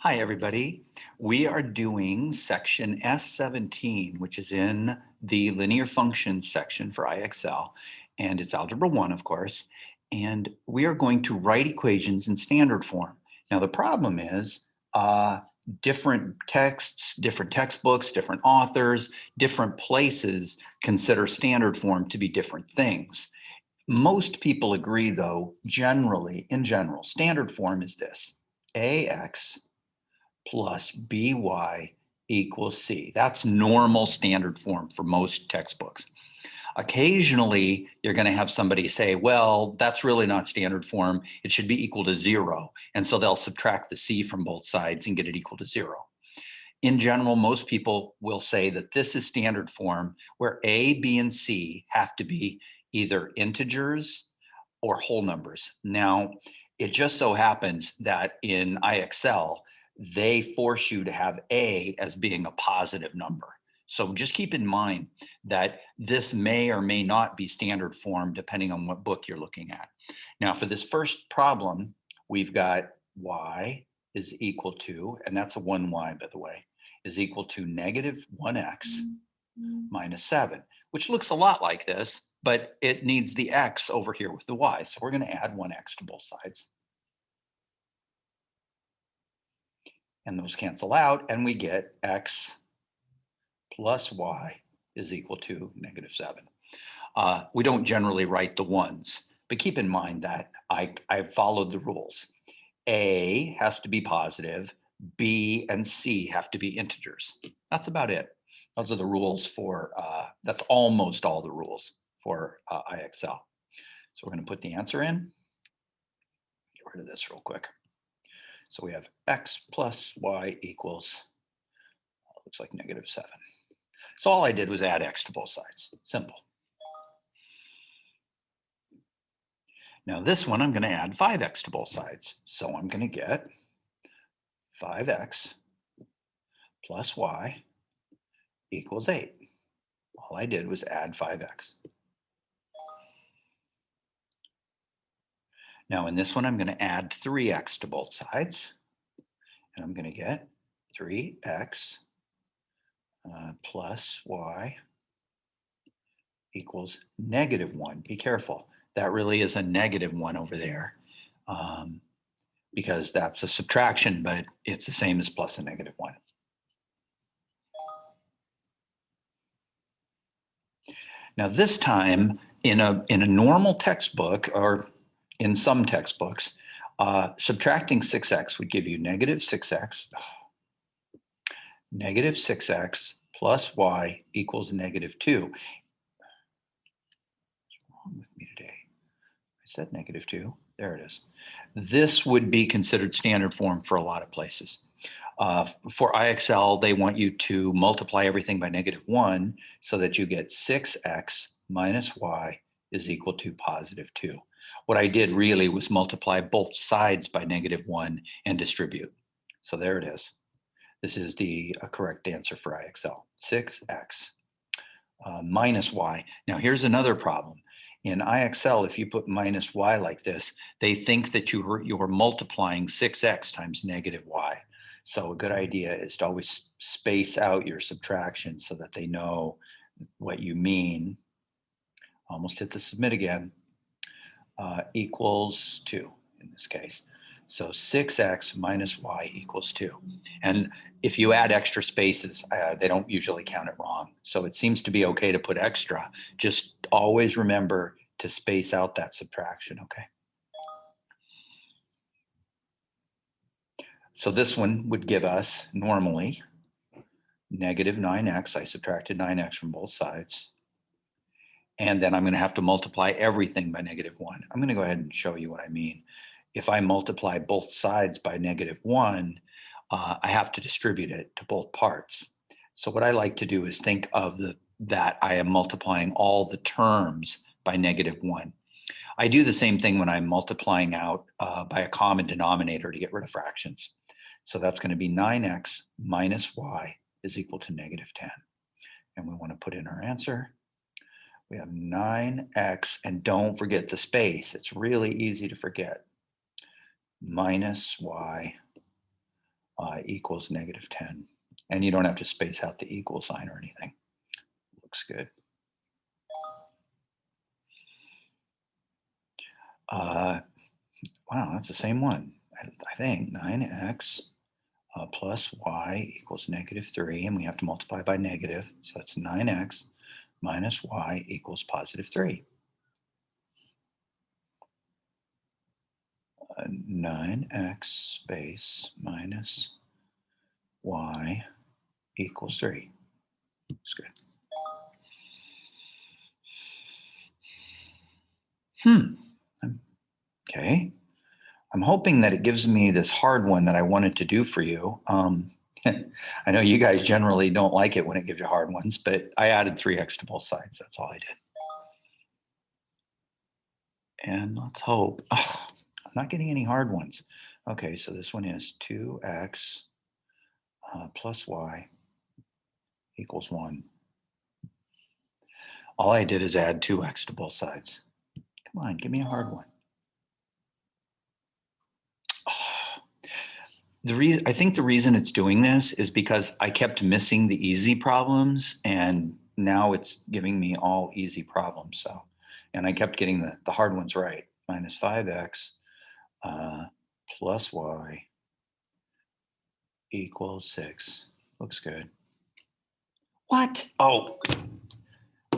Hi, everybody. We are doing section S17, which is in the linear functions section for IXL, and it's Algebra 1, of course. And we are going to write equations in standard form. Now, the problem is different texts, different textbooks, different authors, different places consider standard form to be different things. Most people agree, though, in general, standard form is this: AX plus by equals c. That's normal standard form for most textbooks. Occasionally, you're going to have somebody say, well, that's really not standard form. It should be equal to 0. And so they'll subtract the c from both sides and get it equal to 0. In general, most people will say that this is standard form where a, b, and c have to be either integers or whole numbers. Now, it just so happens that in IXL, they force you to have a as being a positive number. So just keep in mind that this may or may not be standard form depending on what book you're looking at. Now, for this first problem, we've got y is equal to, and that's a 1y, by the way, is equal to negative 1x minus 7, which looks a lot like this, but it needs the x over here with the y. So we're going to add 1x to both sides. And those cancel out, and we get x plus y is equal to negative 7. We don't generally write the ones, but keep in mind that I've followed the rules. A has to be positive, B and C have to be integers. That's about it. Those are the rules for, that's almost all the rules for IXL. So we're going to put the answer in. Get rid of this real quick. So we have x plus y equals, looks like negative 7. So all I did was add x to both sides. Simple. Now this one, I'm going to add 5x to both sides. So I'm going to get 5x plus y equals 8. All I did was add 5x. Now in this one, I'm going to add 3x to both sides. And I'm going to get 3x plus y equals negative 1. Be careful. That really is a negative 1 over there because that's a subtraction, but it's the same as plus a negative 1. Now this time, in a normal textbook, or in some textbooks, subtracting 6x would give you negative 6x. Negative 6x plus y equals negative 2. What's wrong with me today? I said negative 2. There it is. This would be considered standard form for a lot of places. For IXL, they want you to multiply everything by negative 1 so that you get 6x minus y is equal to positive 2. What I did really was multiply both sides by negative 1 and distribute. So there it is. This is the correct answer for IXL, 6x minus y. Now here's another problem. In IXL, if you put minus y like this, they think that you are multiplying 6x times negative y. So a good idea is to always space out your subtraction so that they know what you mean. Almost hit the submit again. Equals 2 in this case. So 6x minus y equals 2. And if you add extra spaces, they don't usually count it wrong. So it seems to be okay to put extra. Just always remember to space out that subtraction, okay? So this one would give us, normally, negative 9x. I subtracted 9x from both sides. And then I'm going to have to multiply everything by negative 1. I'm going to go ahead and show you what I mean. If I multiply both sides by negative 1, I have to distribute it to both parts. So what I like to do is think of that I am multiplying all the terms by negative 1. I do the same thing when I'm multiplying out by a common denominator to get rid of fractions. So that's going to be 9x minus y is equal to negative 10. And we want to put in our answer. We have 9x, and don't forget the space. It's really easy to forget. Minus y y equals -10. And you don't have to space out the equal sign or anything. Looks good. Wow, that's the same one. I think 9x plus y equals -3, and we have to multiply by negative. So that's 9x minus y equals +3. 9x space minus y equals 3. That's good. Okay. I'm hoping that it gives me this hard one that I wanted to do for you. I know you guys generally don't like it when it gives you hard ones, but I added 3x to both sides. That's all I did. And let's hope. Oh, I'm not getting any hard ones. Okay, so this one is 2x plus y equals 1. All I did is add 2x to both sides. Come on, give me a hard one. I think the reason it's doing this is because I kept missing the easy problems, and now it's giving me all easy problems. So, and I kept getting the hard ones right. Minus 5x plus y equals 6. Looks good. What? Oh,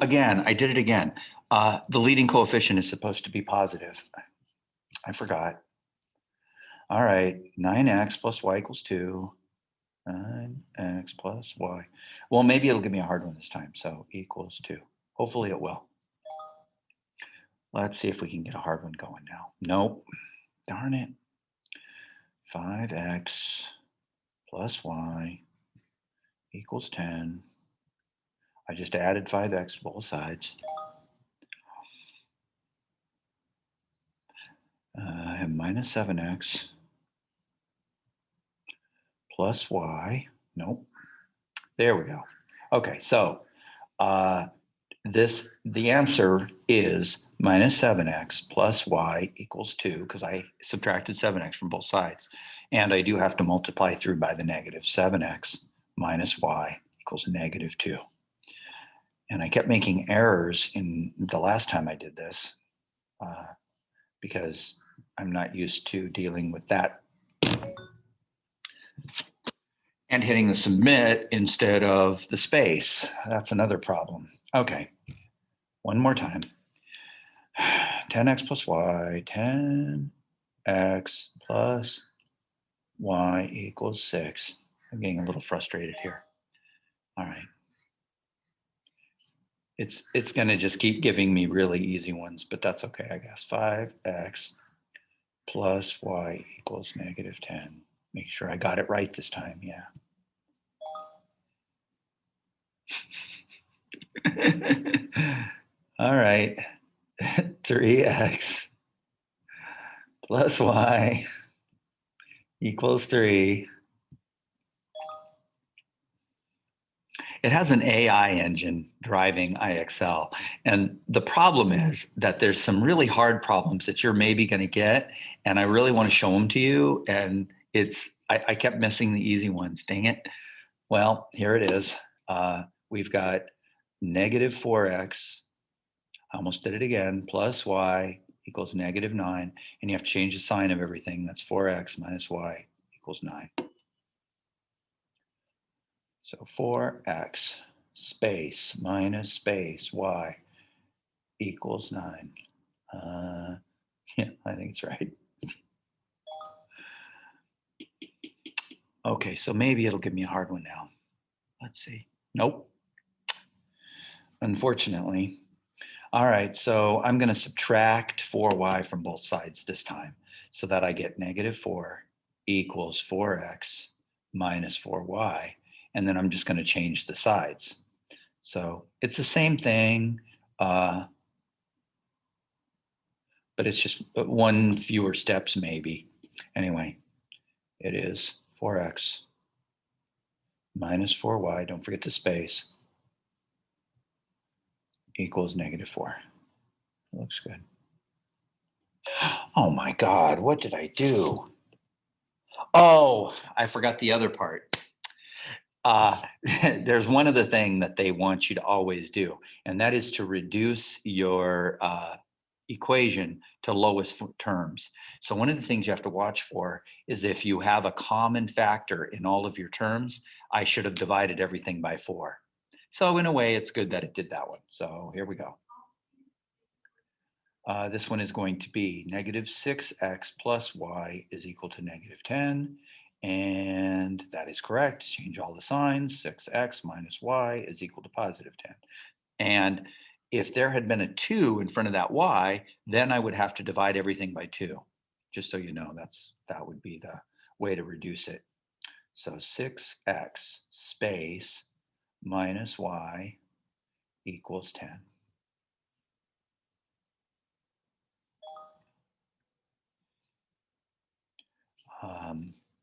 again, I did it again. The leading coefficient is supposed to be positive. I forgot. All right, 9x plus y equals 2. 9x plus y. Well, maybe it'll give me a hard one this time. So equals 2. Hopefully it will. Let's see if we can get a hard one going now. Nope. Darn it. 5x plus y equals 10. I just added 5x to both sides. I have minus 7x plus y. Nope. There we go. Okay, so the answer is minus 7x plus y equals 2, because I subtracted 7x from both sides. And I do have to multiply through by the negative. 7x minus y equals -2. And I kept making errors in the last time I did this because I'm not used to dealing with that and hitting the submit instead of the space. That's another problem. Okay, one more time. 10x plus y, 10x plus y equals 6. I'm getting a little frustrated here. All right. It's going to just keep giving me really easy ones, but that's okay, I guess. 5x plus y equals -10. Make sure I got it right this time, yeah. All right, 3x plus y equals 3. It has an AI engine driving IXL. And the problem is that there's some really hard problems that you're maybe going to get. And I really want to show them to you. And I kept missing the easy ones. Dang it. Well, here it is. We've got -4x. I almost did it again. Plus y equals -9. And you have to change the sign of everything. That's 4x minus y equals 9. So 4x space minus space y equals 9. Yeah, I think it's right. Okay, so maybe it'll give me a hard one now. Let's see. Nope. Unfortunately. All right, so I'm going to subtract 4y from both sides this time so that I get -4 equals 4x minus 4y. And then I'm just going to change the sides. So it's the same thing, but it's just one fewer steps maybe. Anyway, it is 4x minus 4y, don't forget the space, equals -4. Looks good. Oh my God, what did I do? Oh, I forgot the other part. There's one other thing that they want you to always do, and that is to reduce your equation to lowest terms. So one of the things you have to watch for is if you have a common factor in all of your terms, I should have divided everything by 4. So in a way, it's good that it did that one. So here we go. This one is going to be negative 6x plus y is equal to negative 10. And that is correct. Change all the signs. 6x minus y is equal to positive 10. And if there had been a 2 in front of that y, then I would have to divide everything by 2. Just so you know, that would be the way to reduce it. So 6x space minus y equals 10.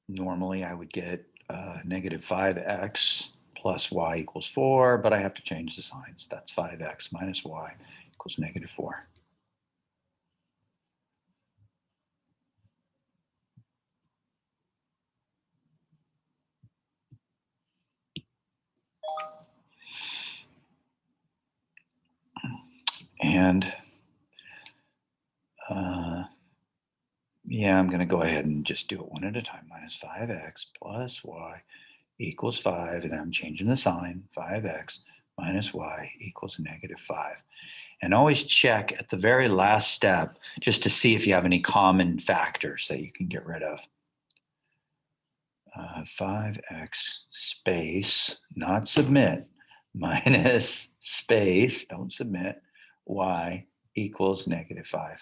Normally I would get negative 5x plus y equals 4, but I have to change the signs. That's 5x minus y equals negative 4. And yeah, I'm going to go ahead and just do it one at a time. Minus 5x plus y equals 5, and I'm changing the sign. 5x minus y equals negative 5. And always check at the very last step just to see if you have any common factors that you can get rid of. 5x space, not submit, minus space, don't submit, y equals negative 5.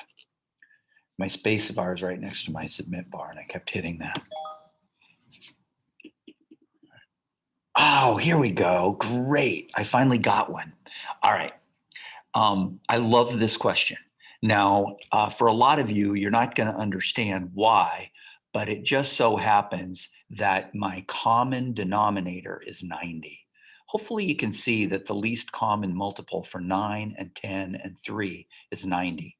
My space bar is right next to my submit bar, and I kept hitting that. Oh, here we go. Great. I finally got one. All right. I love this question. Now, for a lot of you, you're not going to understand why, but it just so happens that my common denominator is 90. Hopefully you can see that the least common multiple for 9 and 10 and 3 is 90.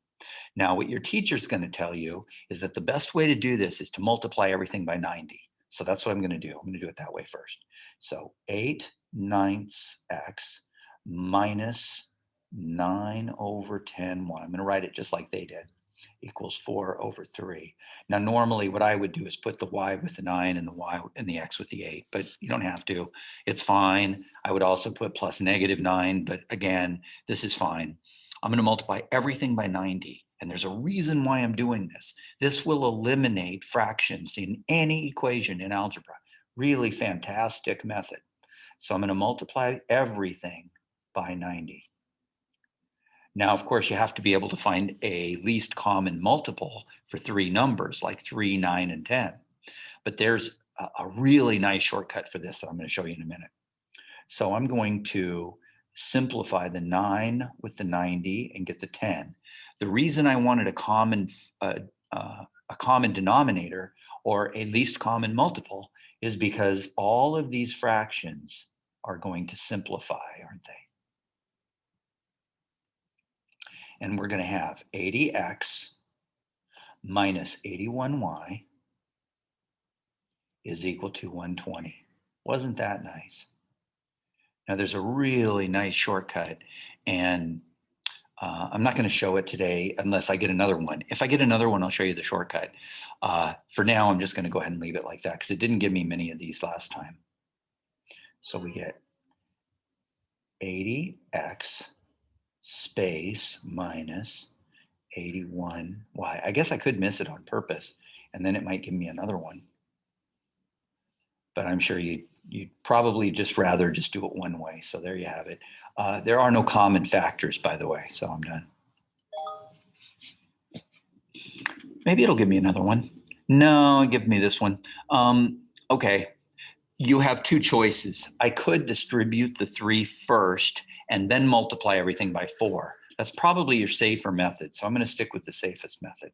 Now, what your teacher's going to tell you is that the best way to do this is to multiply everything by 90. So that's what I'm going to do. I'm going to do it that way first. So 8/9 x minus 9/10 y. I'm going to write it just like they did, equals 4/3. Now, normally what I would do is put the y with the 9 and the y and the x with the 8, but you don't have to. It's fine. I would also put plus -9, but again, this is fine. I'm going to multiply everything by 90. And there's a reason why I'm doing this. This will eliminate fractions in any equation in algebra. Really fantastic method. So I'm going to multiply everything by 90. Now, of course, you have to be able to find a least common multiple for 3 numbers like 3, 9, and 10. But there's a really nice shortcut for this that I'm going to show you in a minute. So I'm going to simplify the 9 with the 90 and get the 10. The reason I wanted a common denominator or a least common multiple is because all of these fractions are going to simplify, aren't they? And we're going to have 80x minus 81y is equal to 120. Wasn't that nice? Now there's a really nice shortcut, and I'm not going to show it today unless I get another one. If I get another one, I'll show you the shortcut. For now, I'm just going to go ahead and leave it like that because it didn't give me many of these last time. So we get 80x space minus 81y. I guess I could miss it on purpose, and then it might give me another one. But I'm sure you'd probably just rather just do it one way. So there you have it. There are no common factors, by the way, so I'm done. Maybe it'll give me another one. No, give me this one. Okay, you have 2 choices. I could distribute the 3 first and then multiply everything by 4. That's probably your safer method, so I'm going to stick with the safest method.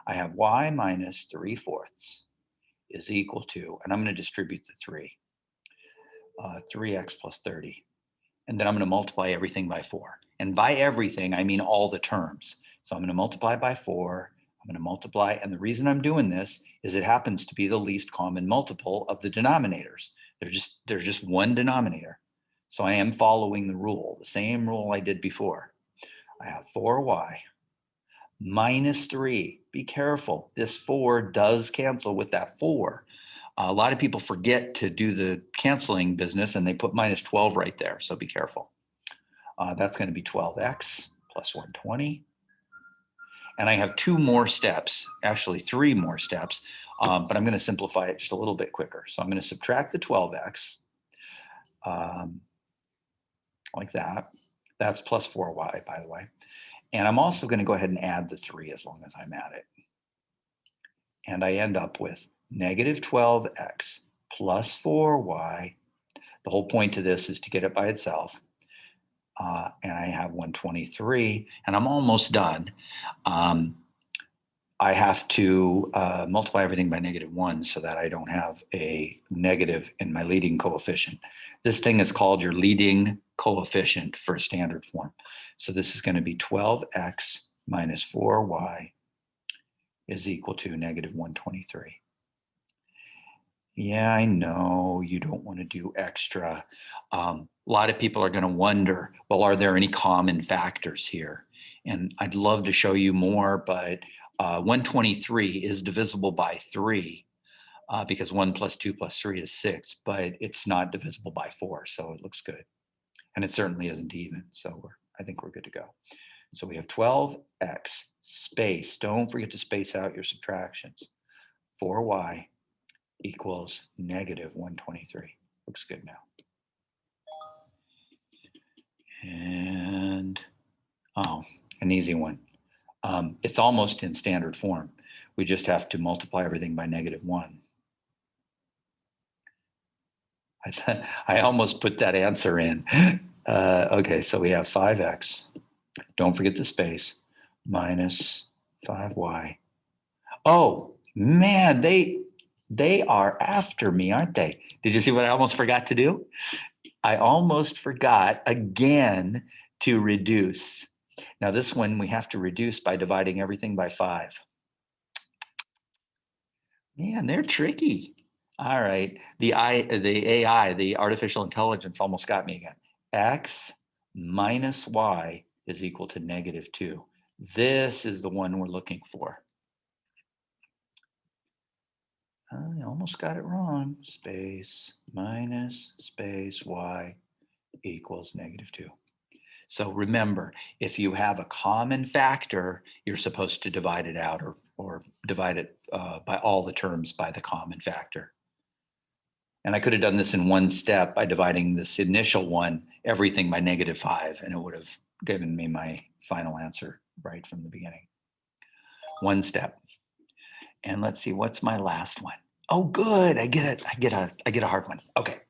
I have y minus 3/4 is equal to, and I'm going to distribute the 3, 3x plus 30. And then I'm going to multiply everything by 4. And by everything, I mean all the terms. So I'm going to multiply by 4. I'm I'm going to multiply, and the reason I'm doing this is it happens to be the least common multiple of the denominators. There's just one denominator. So I am following the rule, the same rule I did before. I have 4y minus 3. Be careful. This 4 does cancel with that 4. A lot of people forget to do the canceling business, and they put minus 12 right there, so be careful. That's going to be 12x plus 120. And I have 2 more steps, actually 3 more steps, but I'm going to simplify it just a little bit quicker. So I'm going to subtract the 12x, like that. That's plus 4y, by the way. And I'm also going to go ahead and add the 3 as long as I'm at it. And I end up with negative 12x plus 4y. The whole point to this is to get it by itself. And I have 123, and I'm almost done. I have to multiply everything by -1 so that I don't have a negative in my leading coefficient. This thing is called your leading coefficient for a standard form. So this is going to be 12x minus 4y is equal to -123. Yeah, I know you don't want to do extra. A lot of people are going to wonder, well, are there any common factors here? And I'd love to show you more, but 123 is divisible by 3 because 1 plus 2 plus 3 is 6, but it's not divisible by 4, so it looks good. And it certainly isn't even, so I think we're good to go. So we have 12x space. Don't forget to space out your subtractions. 4y equals -123. Looks good now. And, oh, an easy one. It's almost in standard form. We just have to multiply everything by -1. I almost put that answer in. Okay, so we have 5x. Don't forget the space. Minus 5y. Oh, man, they are after me, aren't they? Did you see what I almost forgot to do? I almost forgot again to reduce. Now this one we have to reduce by dividing everything by 5. Man, they're tricky. All right, the AI, the artificial intelligence almost got me again. X minus y is equal to -2. This is the one we're looking for. I almost got it wrong. Space minus space y equals -2. So remember, if you have a common factor, you're supposed to divide it out or divide it by all the terms by the common factor. And I could have done this in one step by dividing this initial one, everything by -5, and it would have given me my final answer right from the beginning. One step. And let's see, what's my last one? Oh, good. I get a hard one. Okay.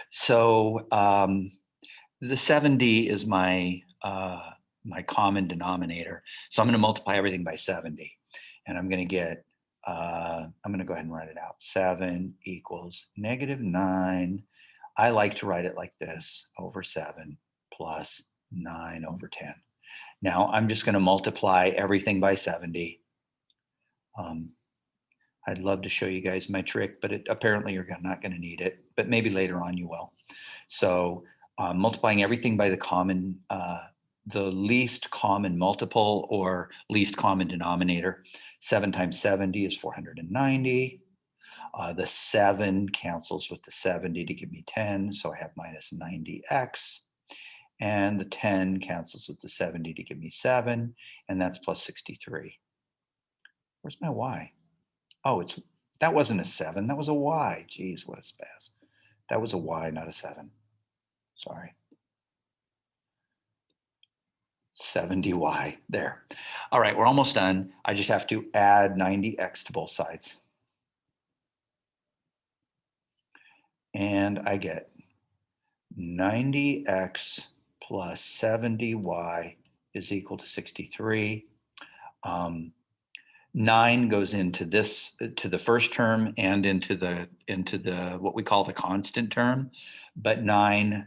So the 70 is my my common denominator. So I'm going to multiply everything by 70, and I'm going to get. I'm going to go ahead and write it out. 7 equals -9. I like to write it like this: over 7 plus 9 over 10. Now I'm just going to multiply everything by 70. I'd love to show you guys my trick, but apparently you're not going to need it, but maybe later on you will. So multiplying everything by the common, the least common multiple or least common denominator. 7 times 70 is 490. The 7 cancels with the 70 to give me 10, so I have minus 90x. And the 10 cancels with the 70 to give me 7, and that's plus 63. Where's my y? Oh, that wasn't a 7, that was a y. Geez, what a spaz. That was a y, not a 7. Sorry. 70y, there. All right, we're almost done. I just have to add 90x to both sides. And I get 90x plus 70y is equal to 63. 9 goes into this, to the first term and into the what we call the constant term, but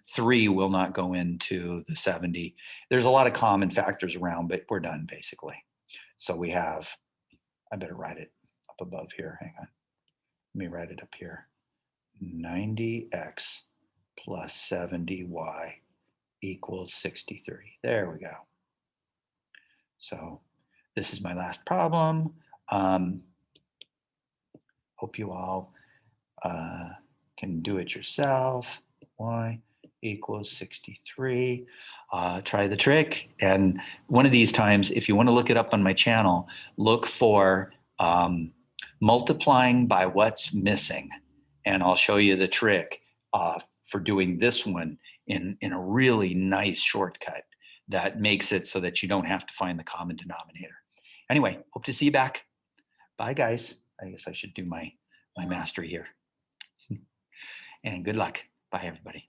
3 will not go into the 70. There's a lot of common factors around, but we're done basically. So we have I better write it up above here. Hang on. Let me write it up here. 90x plus 70y equals 63. There we go. So this is my last problem. Hope you all can do it yourself. Y equals 63. Try the trick. And one of these times, if you want to look it up on my channel, look for multiplying by what's missing. And I'll show you the trick for doing this one in a really nice shortcut that makes it so that you don't have to find the common denominator. Anyway, hope to see you back. Bye, guys. I guess I should do my mastery here. And good luck. Bye, everybody.